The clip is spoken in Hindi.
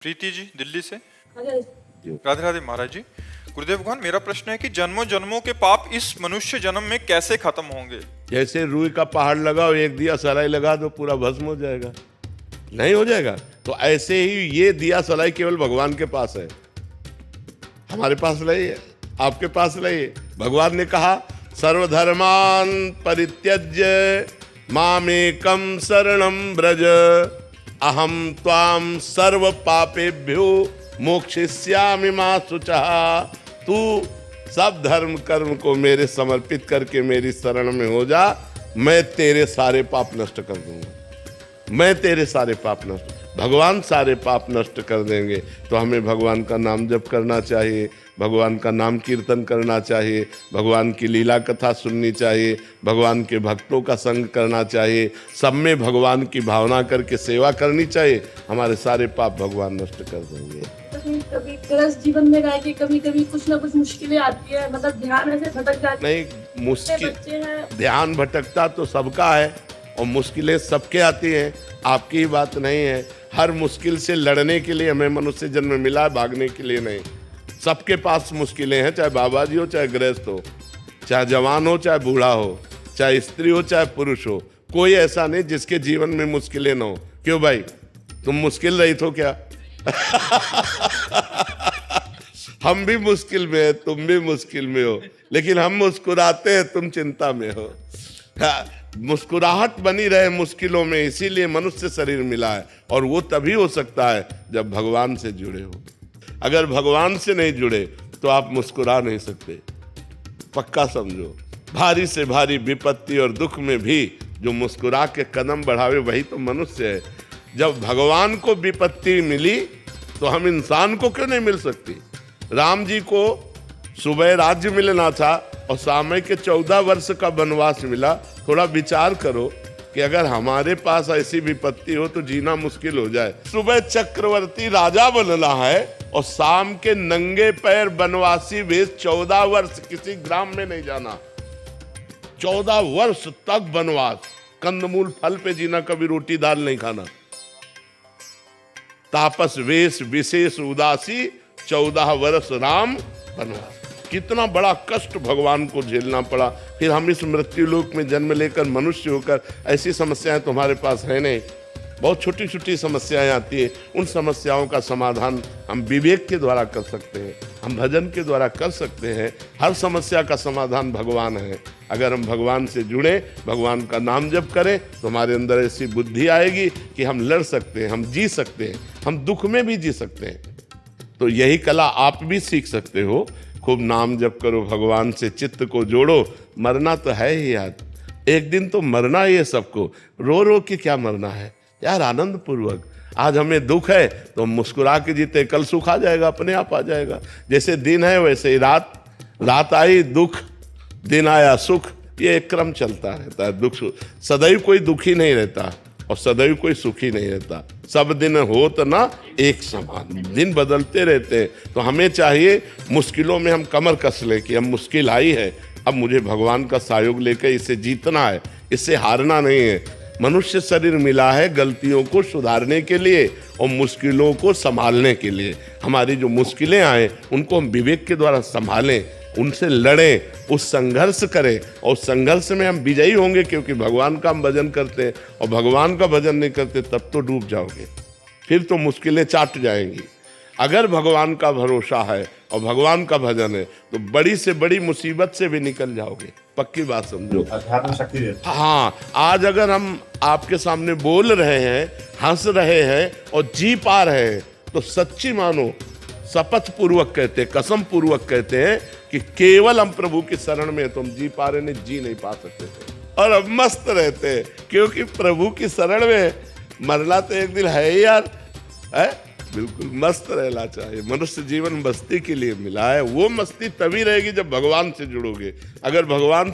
प्रीति जी दिल्ली से। अगर राधे राधे महाराज जी। गुरुदेव भगवान, मेरा प्रश्न है कि जन्मों जन्मों के पाप इस मनुष्य जन्म में कैसे खत्म होंगे? जैसे रुई का पहाड़ लगाओ, एक दिया सलाई लगा दो, पूरा भस्म हो जाएगा? नहीं हो जाएगा। तो ऐसे ही ये दिया सलाई केवल भगवान के पास है, हमारे पास नहीं है, आपके पास नहीं है। भगवान ने कहा सर्वधर्मान परित्यज्य मामेकम शरणम व्रज अहम त्वाम सर्व पापेभ्यो मोक्षयिष्यामि मा शुचः। तू सब धर्म कर्म को मेरे समर्पित करके मेरी शरण में हो जा, मैं तेरे सारे पाप नष्ट कर दूंगा। मैं तेरे सारे पाप नष्ट, भगवान सारे पाप नष्ट कर देंगे। तो हमें भगवान का नाम जप करना चाहिए, भगवान का नाम कीर्तन करना चाहिए, भगवान की लीला कथा सुननी चाहिए, भगवान के भक्तों का संग करना चाहिए, सब में भगवान की भावना करके सेवा करनी चाहिए। हमारे सारे पाप भगवान नष्ट कर देंगे। कभी गृहस्थ जीवन में रह के कभी कभी कुछ ना कुछ मुश्किलें आती है, मतलब ध्यान ऐसे भटक जाती है। नहीं, मुश्किल बच्चे हैं, ध्यान भटकता तो सबका है और मुश्किलें सबके आती हैं, आपकी ही बात नहीं है। हर मुश्किल से लड़ने के लिए हमें मनुष्य जन्म मिला है, भागने के लिए नहीं। सबके पास मुश्किलें हैं, चाहे बाबा जी हो, चाहे गृहस्थ हो, चाहे जवान हो, चाहे बूढ़ा हो, चाहे स्त्री हो, चाहे पुरुष हो। कोई ऐसा नहीं जिसके जीवन में मुश्किलें ना हो। क्यों भाई, तुम मुश्किल रहित हो क्या? हम भी मुश्किल में है, तुम भी मुश्किल में हो, लेकिन हम मुस्कुराते हैं, तुम चिंता में हो। मुस्कुराहट बनी रहे मुश्किलों में, इसीलिए मनुष्य शरीर मिला है। और वो तभी हो सकता है जब भगवान से जुड़े हो। अगर भगवान से नहीं जुड़े तो आप मुस्कुरा नहीं सकते, पक्का समझो। भारी से भारी विपत्ति और दुख में भी जो मुस्कुरा के कदम बढ़ावे वही तो मनुष्य है। जब भगवान को विपत्ति मिली तो हम इंसान को क्यों नहीं मिल सकती? राम जी को सुबह राज्य मिलना था और समय के 14 वर्ष का वनवास मिला। थोड़ा विचार करो कि अगर हमारे पास ऐसी विपत्ति हो तो जीना मुश्किल हो जाए। सुबह चक्रवर्ती राजा बनना है और शाम के नंगे पैर वनवासी वेश 14 वर्ष किसी ग्राम में नहीं जाना। 14 वर्ष तक वनवास, कंदमूल फल पे जीना, कभी रोटी दाल नहीं खाना। तापस वेश विशेष उदासी 14 वर्ष राम वनवास। कितना बड़ा कष्ट भगवान को झेलना पड़ा। फिर हम इस मृत्यु लोक में जन्म लेकर मनुष्य होकर, ऐसी समस्याएं तुम्हारे पास है नहीं। बहुत छोटी छोटी समस्याएं आती हैं, उन समस्याओं का समाधान हम विवेक के द्वारा कर सकते हैं, हम भजन के द्वारा कर सकते हैं। हर समस्या का समाधान भगवान है। अगर हम भगवान से जुड़े, भगवान का नाम जप करें तो हमारे अंदर ऐसी बुद्धि आएगी कि हम लड़ सकते हैं, हम जी सकते हैं, हम दुख में भी जी सकते हैं। तो यही कला आप भी सीख सकते हो। खूब नाम जप करो, भगवान से चित्त को जोड़ो। मरना तो है ही यार, एक दिन तो मरना ही है सबको। रो रो के क्या मरना है यार, आनंद पूर्वक। आज हमें दुख है तो मुस्कुरा के जीते, कल सुख आ जाएगा, अपने आप आ जाएगा। जैसे दिन है वैसे ही रात, रात आई दुख, दिन आया सुख, ये एक क्रम चलता रहता है। दुख सदैव कोई दुखी नहीं रहता और सदैव कोई सुखी नहीं रहता। सब दिन होत ना एक समान, दिन बदलते रहते हैं। तो हमें चाहिए मुश्किलों में हम कमर कस लें कि अब मुश्किल आई है, अब मुझे भगवान का सहयोग लेकर इसे जीतना है, इससे हारना नहीं है। मनुष्य शरीर मिला है गलतियों को सुधारने के लिए और मुश्किलों को संभालने के लिए। हमारी जो मुश्किलें आए उनको हम विवेक के द्वारा संभालें, उनसे लड़ें, उस संघर्ष करें और संघर्ष में हम विजयी होंगे, क्योंकि भगवान का हम भजन करते हैं। और भगवान का भजन नहीं करते तब तो डूब जाओगे, फिर तो मुश्किलें चाट जाएंगी। अगर भगवान का भरोसा है और भगवान का भजन है तो बड़ी से बड़ी मुसीबत से भी निकल जाओगे, पक्की बात समझो। अध्यात्म शक्ति रहती है। हाँ, आज अगर हम आपके सामने बोल रहे हैं, हंस रहे हैं और जी पा रहे हैं तो सच्ची मानो, शपथ पूर्वक कहते हैं, कसम पूर्वक कहते हैं कि केवल हम प्रभु की शरण में तो हम जी पा रहे, नहीं जी नहीं पा सकते थे। और अब मस्त रहते हैं क्योंकि प्रभु की शरण में मरना तो एक दिन है ही यार, है? बिल्कुल मस्त रहना चाहिए। मनुष्य जीवन मस्ती के लिए मिला है। वो मस्ती तभी रहेगी जब भगवान से जुड़ोगे। अगर भगवान